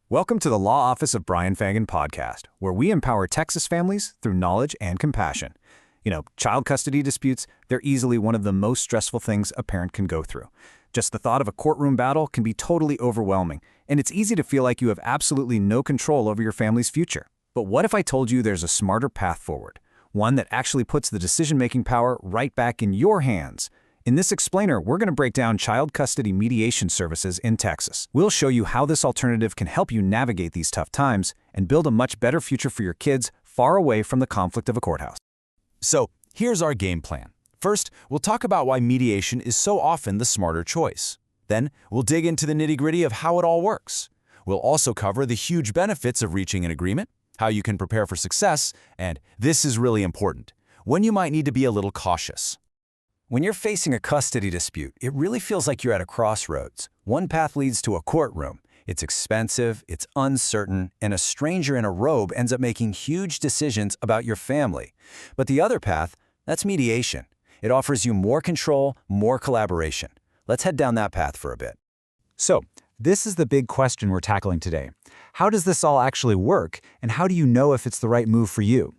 Welcome to the Law Office of Bryan Fagan podcast, where we empower Texas families through knowledge and compassion. Child custody disputes, they're easily one of the most stressful things a parent can go through. Just the thought of a courtroom battle can be totally overwhelming, and it's easy to feel like you have absolutely no control over your family's future. But what if I told you there's a smarter path forward? One that actually puts the decision-making power right back in your hands. In this explainer, we're going to break down child custody mediation services in Texas. We'll show you how this alternative can help you navigate these tough times and build a much better future for your kids far away from the conflict of a courthouse. So, here's our game plan. First, we'll talk about why mediation is so often the smarter choice. Then, we'll dig into the nitty-gritty of how it all works. We'll also cover the huge benefits of reaching an agreement, how you can prepare for success, and this is really important, when you might need to be a little cautious. When you're facing a custody dispute, it really feels like you're at a crossroads. One path leads to a courtroom. It's expensive, it's uncertain, and a stranger in a robe ends up making huge decisions about your family. But the other path, that's mediation. It offers you more control, more collaboration. Let's head down that path for a bit. So, this is the big question we're tackling today. How does this all actually work, and how do you know if it's the right move for you?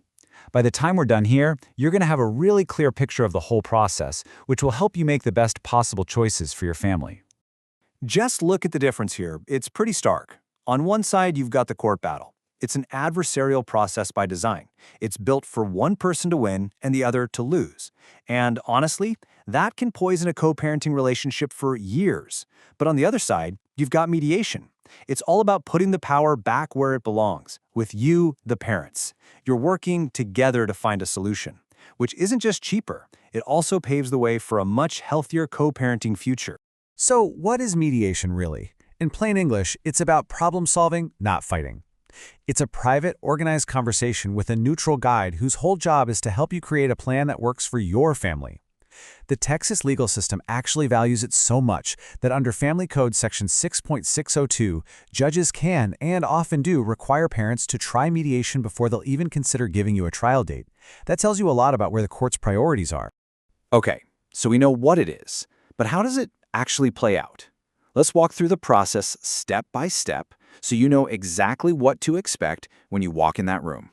By the time we're done here, you're going to have a really clear picture of the whole process, which will help you make the best possible choices for your family. Just look at the difference here. It's pretty stark. On one side, you've got the court battle. It's an adversarial process by design. It's built for one person to win and the other to lose. And honestly, that can poison a co-parenting relationship for years. But on the other side, you've got mediation. It's all about putting the power back where it belongs, with you, the parents. You're working together to find a solution, which isn't just cheaper, it also paves the way for a much healthier co-parenting future. So, what is mediation really? In plain English, it's about problem solving, not fighting. It's a private, organized conversation with a neutral guide whose whole job is to help you create a plan that works for your family. The Texas legal system actually values it so much that under Family Code Section 6.602, judges can and often do require parents to try mediation before they'll even consider giving you a trial date. That tells you a lot about where the court's priorities are. Okay, so we know what it is, but how does it actually play out? Let's walk through the process step by step so you know exactly what to expect when you walk in that room.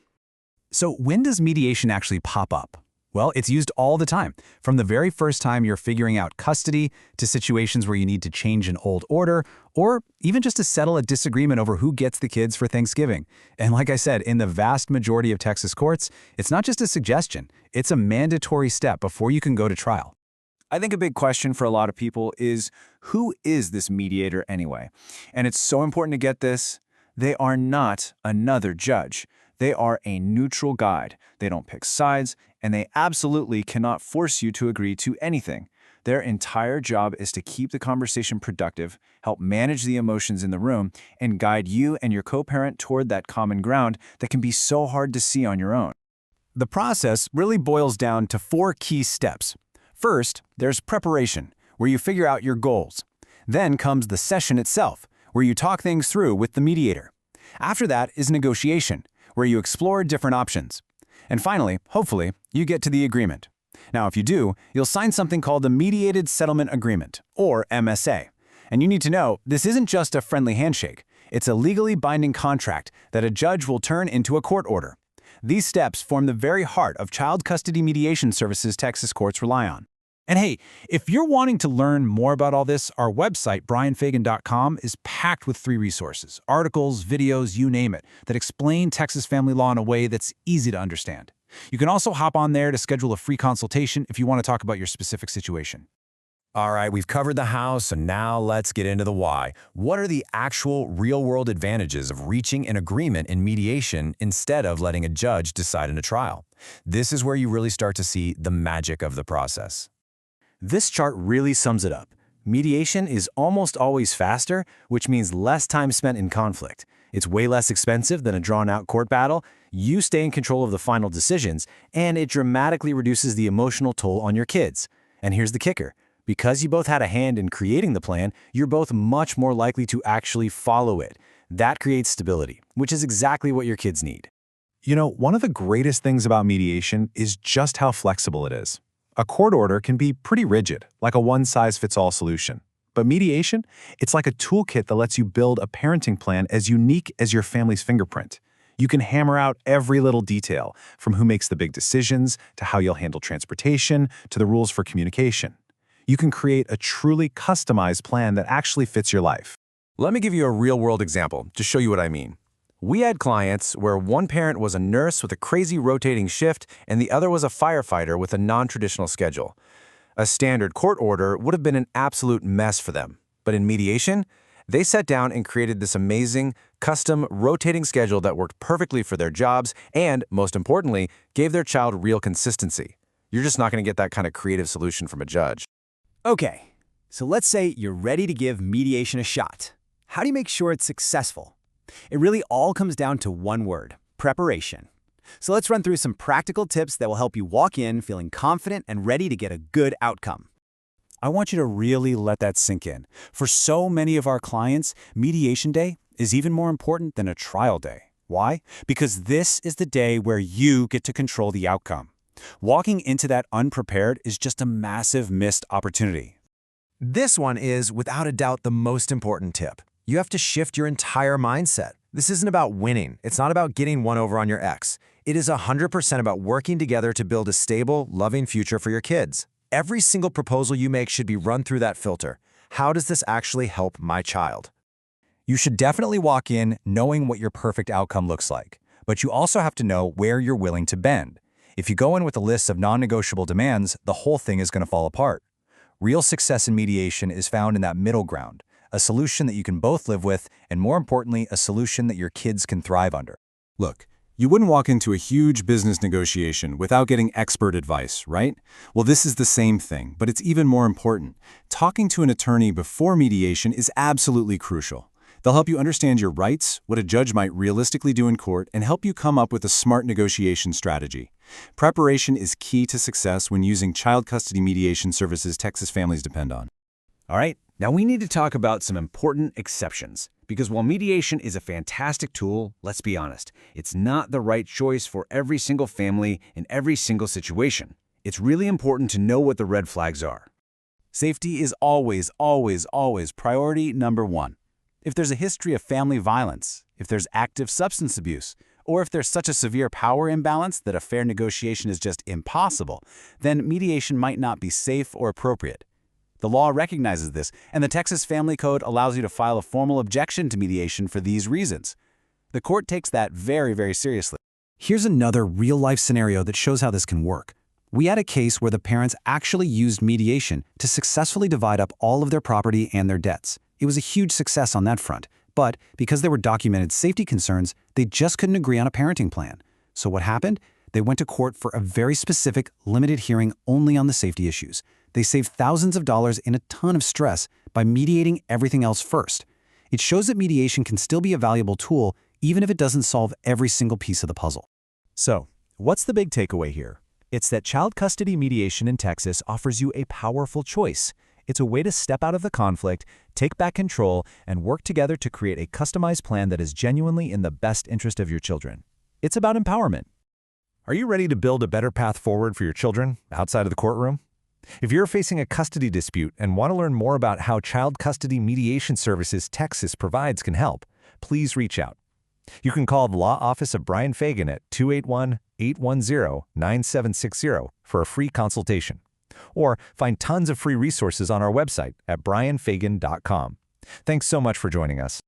So when does mediation actually pop up? Well, it's used all the time, from the very first time you're figuring out custody to situations where you need to change an old order, or even just to settle a disagreement over who gets the kids for Thanksgiving. And like I said, in the vast majority of Texas courts, it's not just a suggestion, it's a mandatory step before you can go to trial. I think a big question for a lot of people is, who is this mediator anyway? And it's so important to get this. They are not another judge. They are a neutral guide. They don't pick sides, and they absolutely cannot force you to agree to anything. Their entire job is to keep the conversation productive, help manage the emotions in the room, and guide you and your co-parent toward that common ground that can be so hard to see on your own. The process really boils down to 4 key steps. First, there's preparation, where you figure out your goals. Then comes the session itself, where you talk things through with the mediator. After that is negotiation, where you explore different options. And finally, hopefully, you get to the agreement. Now, if you do, you'll sign something called the Mediated Settlement Agreement, or MSA. And you need to know, this isn't just a friendly handshake. It's a legally binding contract that a judge will turn into a court order. These steps form the very heart of child custody mediation services Texas courts rely on. And hey, if you're wanting to learn more about all this, our website, bryanfagan.com, is packed with free resources, articles, videos, you name it, that explain Texas family law in a way that's easy to understand. You can also hop on there to schedule a free consultation if you want to talk about your specific situation. All right, we've covered the how, so now let's get into the why. What are the actual real-world advantages of reaching an agreement in mediation instead of letting a judge decide in a trial? This is where you really start to see the magic of the process. This chart really sums it up. Mediation is almost always faster, which means less time spent in conflict. It's way less expensive than a drawn-out court battle, you stay in control of the final decisions, and it dramatically reduces the emotional toll on your kids. And here's the kicker. Because you both had a hand in creating the plan, you're both much more likely to actually follow it. That creates stability, which is exactly what your kids need. One of the greatest things about mediation is just how flexible it is. A court order can be pretty rigid, like a one-size-fits-all solution. But mediation, it's like a toolkit that lets you build a parenting plan as unique as your family's fingerprint. You can hammer out every little detail, from who makes the big decisions, to how you'll handle transportation, to the rules for communication. You can create a truly customized plan that actually fits your life. Let me give you a real-world example to show you what I mean. We had clients where one parent was a nurse with a crazy rotating shift and the other was a firefighter with a non-traditional schedule. A standard court order would have been an absolute mess for them. But in mediation, they sat down and created this amazing, custom, rotating schedule that worked perfectly for their jobs and, most importantly, gave their child real consistency. You're just not going to get that kind of creative solution from a judge. Okay, so let's say you're ready to give mediation a shot. How do you make sure it's successful? It really all comes down to one word: preparation. So let's run through some practical tips that will help you walk in feeling confident and ready to get a good outcome. I want you to really let that sink in. For so many of our clients, mediation day is even more important than a trial day. Why? Because this is the day where you get to control the outcome. Walking into that unprepared is just a massive missed opportunity. This one is, without a doubt, the most important tip. You have to shift your entire mindset. This isn't about winning. It's not about getting one over on your ex. It is 100% about working together to build a stable, loving future for your kids. Every single proposal you make should be run through that filter. How does this actually help my child? You should definitely walk in knowing what your perfect outcome looks like, but you also have to know where you're willing to bend. If you go in with a list of non-negotiable demands, the whole thing is going to fall apart. Real success in mediation is found in that middle ground, a solution that you can both live with, and more importantly, a solution that your kids can thrive under. Look, you wouldn't walk into a huge business negotiation without getting expert advice, right? Well, this is the same thing, but it's even more important. Talking to an attorney before mediation is absolutely crucial. They'll help you understand your rights, what a judge might realistically do in court, and help you come up with a smart negotiation strategy. Preparation is key to success when using child custody mediation services Texas families depend on. All right, now we need to talk about some important exceptions. Because while mediation is a fantastic tool, let's be honest, it's not the right choice for every single family in every single situation. It's really important to know what the red flags are. Safety is always, always, always priority number one. If there's a history of family violence, if there's active substance abuse, or if there's such a severe power imbalance that a fair negotiation is just impossible, then mediation might not be safe or appropriate. The law recognizes this, and the Texas Family Code allows you to file a formal objection to mediation for these reasons. The court takes that very, very seriously. Here's another real-life scenario that shows how this can work. We had a case where the parents actually used mediation to successfully divide up all of their property and their debts. It was a huge success on that front, but because there were documented safety concerns, they just couldn't agree on a parenting plan. So what happened? They went to court for a very specific, limited hearing only on the safety issues. They saved thousands of dollars and a ton of stress by mediating everything else first. It shows that mediation can still be a valuable tool, even if it doesn't solve every single piece of the puzzle. So, what's the big takeaway here? It's that child custody mediation in Texas offers you a powerful choice. It's a way to step out of the conflict, take back control, and work together to create a customized plan that is genuinely in the best interest of your children. It's about empowerment. Are you ready to build a better path forward for your children outside of the courtroom? If you're facing a custody dispute and want to learn more about how child custody mediation services Texas provides can help, please reach out. You can call the law office of Bryan Fagan at 281-810-9760 for a free consultation. Or find tons of free resources on our website at bryanfagan.com. Thanks so much for joining us.